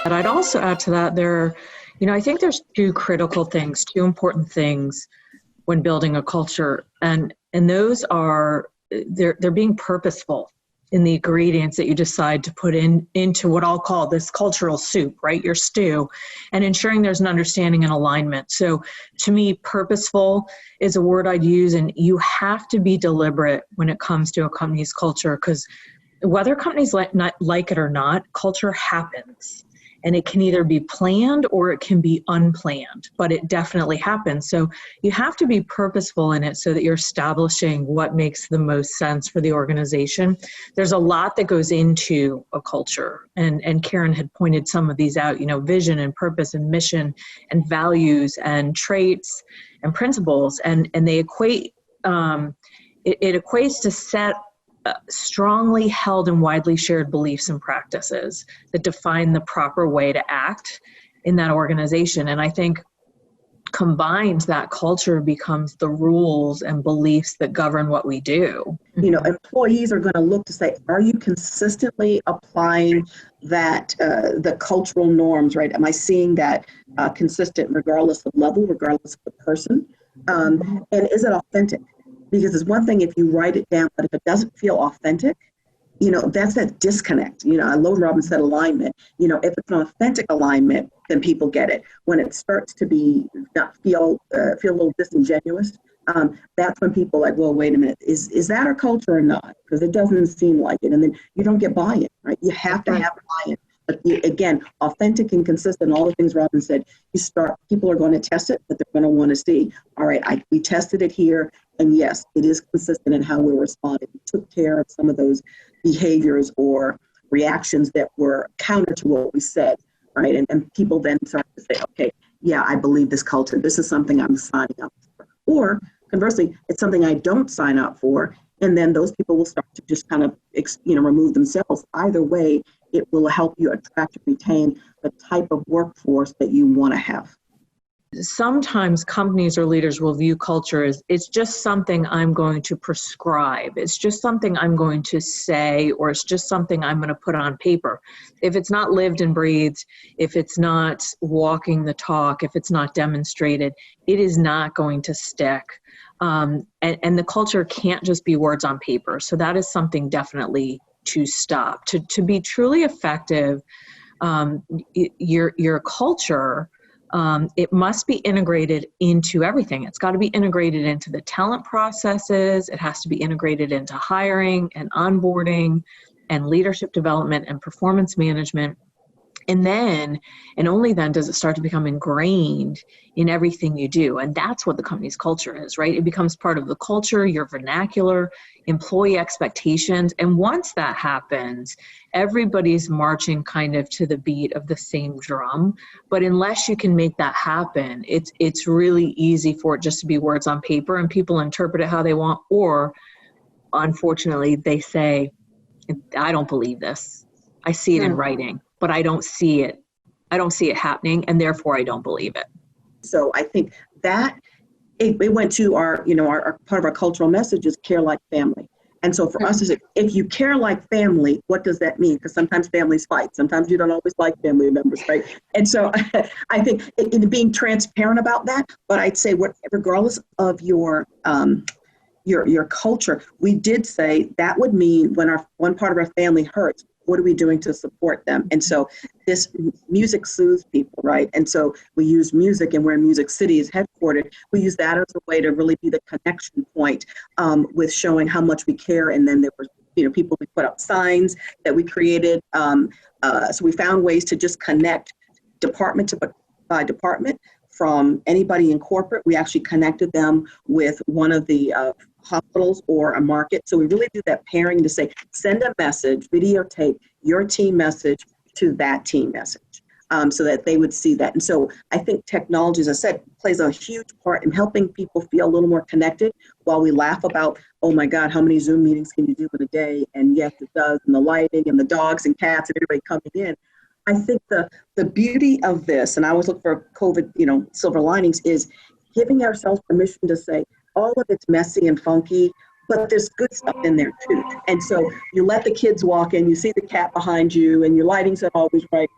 But I'd also add to that I think there's two important things when building a culture, and those are they're being purposeful in the ingredients that you decide to put into what I'll call this cultural soup, right? Your stew, and ensuring there's an understanding and alignment. So to me, purposeful is a word I'd use, and you have to be deliberate when it comes to a company's culture, because whether companies like it or not, culture happens. And it can either be planned or it can be unplanned, but it definitely happens. So you have to be purposeful in it so that you're establishing what makes the most sense for the organization. There's a lot that goes into a culture, and Karen had pointed some of these out, vision and purpose and mission and values and traits and principles, and they equate, it equates to set strongly held and widely shared beliefs and practices that define the proper way to act in that organization. And I think combined, that culture becomes the rules and beliefs that govern what we do. Employees are going to look to say, are you consistently applying that, the cultural norms, right? Am I seeing that consistent regardless of level, regardless of the person? And is it authentic? Because it's one thing if you write it down, but if it doesn't feel authentic, that's that disconnect. I love Robin said alignment. If it's an authentic alignment, then people get it. When it starts to be not feel a little disingenuous, that's when people are like, well, wait a minute, is that our culture or not? Because it doesn't seem like it, and then you don't get buy-in, right? You have to have buy-in. But again, authentic and consistent, all the things Robin said, people are going to test it, but they're going to want to see, all right, we tested it here, and yes, it is consistent in how we're responding. We took care of some of those behaviors or reactions that were counter to what we said, right? And people then start to say, okay, yeah, I believe this culture. This is something I'm signing up for. Or conversely, it's something I don't sign up for, and then those people will start to just kind of, remove themselves. Either way, it will help you attract and retain the type of workforce that you want to have. Sometimes companies or leaders will view culture as it's just something I'm going to prescribe. It's just something I'm going to say, or it's just something I'm going to put on paper. If it's not lived and breathed, if it's not walking the talk, if it's not demonstrated, it is not going to stick. And the culture can't just be words on paper. So that is something definitely to stop. To be truly effective, your culture, it must be integrated into everything. It's got to be integrated into the talent processes. It has to be integrated into hiring and onboarding and leadership development and performance management. And only then does it start to become ingrained in everything you do. And that's what the company's culture is, right? It becomes part of the culture, your vernacular, employee expectations. And once that happens, everybody's marching kind of to the beat of the same drum. But unless you can make that happen, it's really easy for it just to be words on paper and people interpret it how they want. Or unfortunately, they say, I don't believe this. I see it in writing, but I don't see it. I don't see it happening, and therefore I don't believe it. So I think that it went to our part of our cultural message is care like family. And so for us, if you care like family, what does that mean? Because sometimes families fight. Sometimes you don't always like family members, right? And so I think in being transparent about that, but I'd say regardless of your culture, we did say that would mean when one part of our family hurts, what are we doing to support them? And so this music soothes people, right? And so we use music, and where Music City is headquartered, we use that as a way to really be the connection point with showing how much we care. And then there were, people, we put up signs that we created. So we found ways to just connect department by department. From anybody in corporate, we actually connected them with one of the hospitals or a market. So we really do that pairing to say, send a message, videotape your team message to that team message, so that they would see that. And so I think technology, as I said, plays a huge part in helping people feel a little more connected while we laugh about, oh my God, how many Zoom meetings can you do in a day? And yes, it does, and the lighting and the dogs and cats and everybody coming in. I think the beauty of this, and I always look for COVID, silver linings, is giving ourselves permission to say, all of it's messy and funky, but there's good stuff in there too. And so you let the kids walk in, you see the cat behind you, and your lighting's not always right.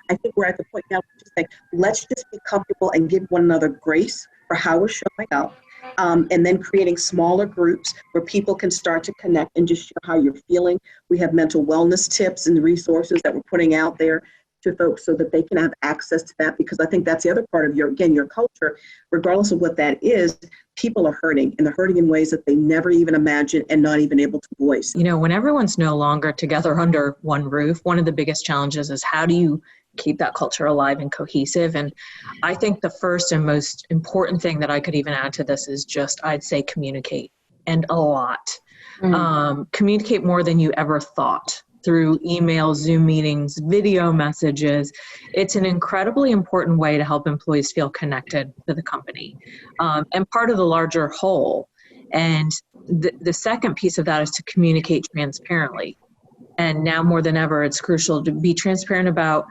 I think we're at the point now where just like, let's just be comfortable and give one another grace for how we're showing up. And then creating smaller groups where people can start to connect and just share how you're feeling. We have mental wellness tips and resources that we're putting out there to folks so that they can have access to that, because I think that's the other part of your culture. Regardless of what that is, people are hurting, and they're hurting in ways that they never even imagined and not even able to voice. You know, when everyone's no longer together under one roof, one of the biggest challenges is how do you keep that culture alive and cohesive? And I think the first and most important thing that I could even add to this is just, I'd say, communicate, and a lot. Communicate more than you ever thought, through emails, Zoom meetings, video messages. It's an incredibly important way to help employees feel connected to the company and part of the larger whole. And the second piece of that is to communicate transparently. And now more than ever, it's crucial to be transparent about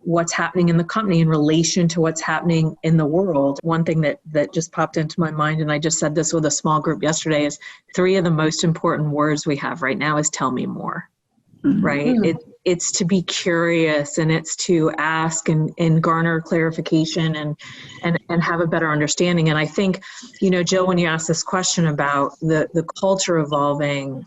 what's happening in the company in relation to what's happening in the world. One thing that just popped into my mind, and I just said this with a small group yesterday, is 3 of the most important words we have right now is tell me more. Right? It's to be curious, and it's to ask and garner clarification and have a better understanding. And I think, you know, Jill, when you asked this question about the culture evolving,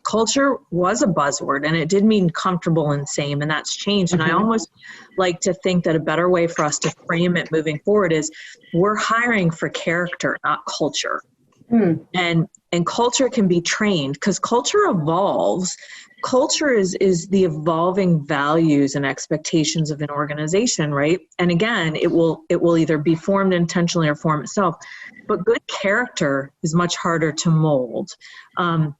culture was a buzzword, and it did mean comfortable and same, and that's changed. And I almost like to think that a better way for us to frame it moving forward is we're hiring for character, not culture. And culture can be trained, because culture evolves. Culture is the evolving values and expectations of an organization, right? And again, it will either be formed intentionally or form itself. But good character is much harder to mold. And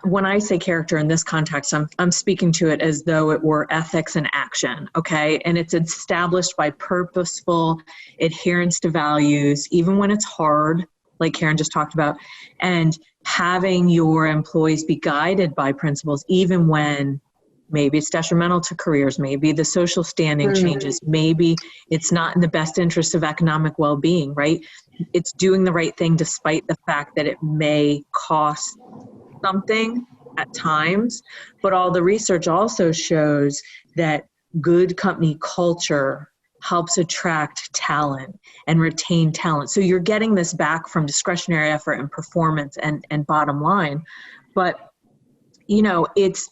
when I say character in this context, I'm speaking to it as though it were ethics and action, okay? And it's established by purposeful adherence to values, even when it's hard, like Karen just talked about, and having your employees be guided by principles, even when maybe it's detrimental to careers, maybe the social standing changes, maybe it's not in the best interest of economic well-being, right? It's doing the right thing despite the fact that it may cost something at times. But all the research also shows that good company culture helps attract talent and retain talent. So you're getting this back from discretionary effort and performance and bottom line. But, you know, it's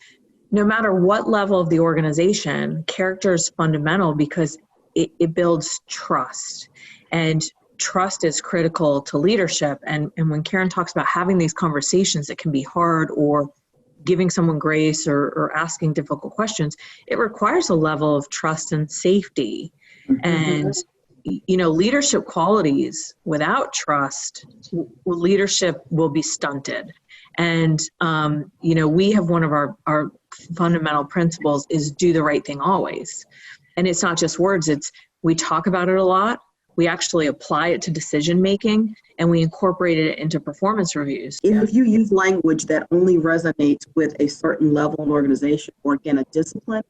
no matter what level of the organization, character is fundamental, because it builds trust. And trust is critical to leadership. And when Karen talks about having these conversations that can be hard, or giving someone grace, or asking difficult questions, it requires a level of trust and safety. And, you know, leadership qualities without trust, leadership will be stunted. And, you know, we have one of our fundamental principles is do the right thing always. And it's not just words, we talk about it a lot. We actually apply it to decision making, and we incorporate it into performance reviews. If you use language that only resonates with a certain level of organization, or again, a discipline,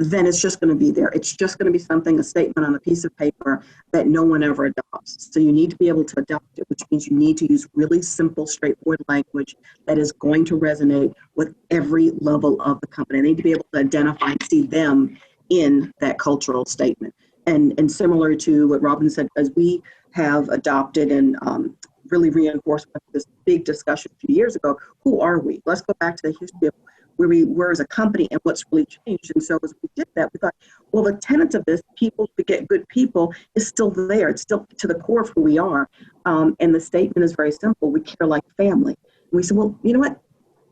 then it's just going to be there. It's just going to be something, a statement on a piece of paper that no one ever adopts. So you need to be able to adopt it, which means you need to use really simple, straightforward language that is going to resonate with every level of the company. They need to be able to identify and see them in that cultural statement. And similar to what Robin said, as we have adopted and really reinforced this big discussion a few years ago, who are we? Let's go back to the history of where we were as a company and what's really changed. And so as we did that, we thought, well, the tenets of this, people beget good people, is still there. It's still to the core of who we are. And the statement is very simple. We care like family. And we said, well, you know what?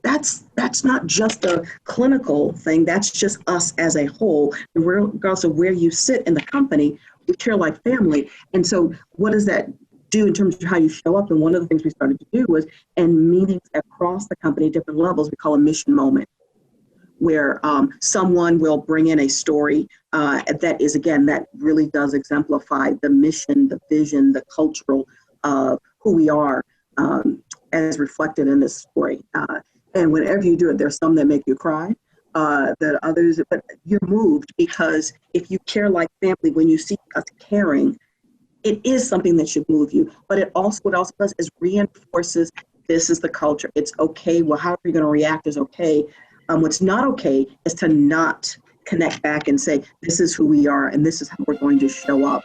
That's not just a clinical thing. That's just us as a whole. And regardless of where you sit in the company, we care like family. And so what does that do in terms of how you show up? And one of the things we started to do was, in meetings across the company, different levels, we call a mission moment, where someone will bring in a story that is, again, that really does exemplify the mission, the vision, the cultural of who we are as reflected in this story. And whenever you do it, there's some that make you cry, that others, but you're moved, because if you care like family, when you see us caring, it is something that should move you. But what also does is reinforces this is the culture. It's okay. Well, how are you going to react is okay. What's not okay is to not connect back and say, this is who we are and this is how we're going to show up.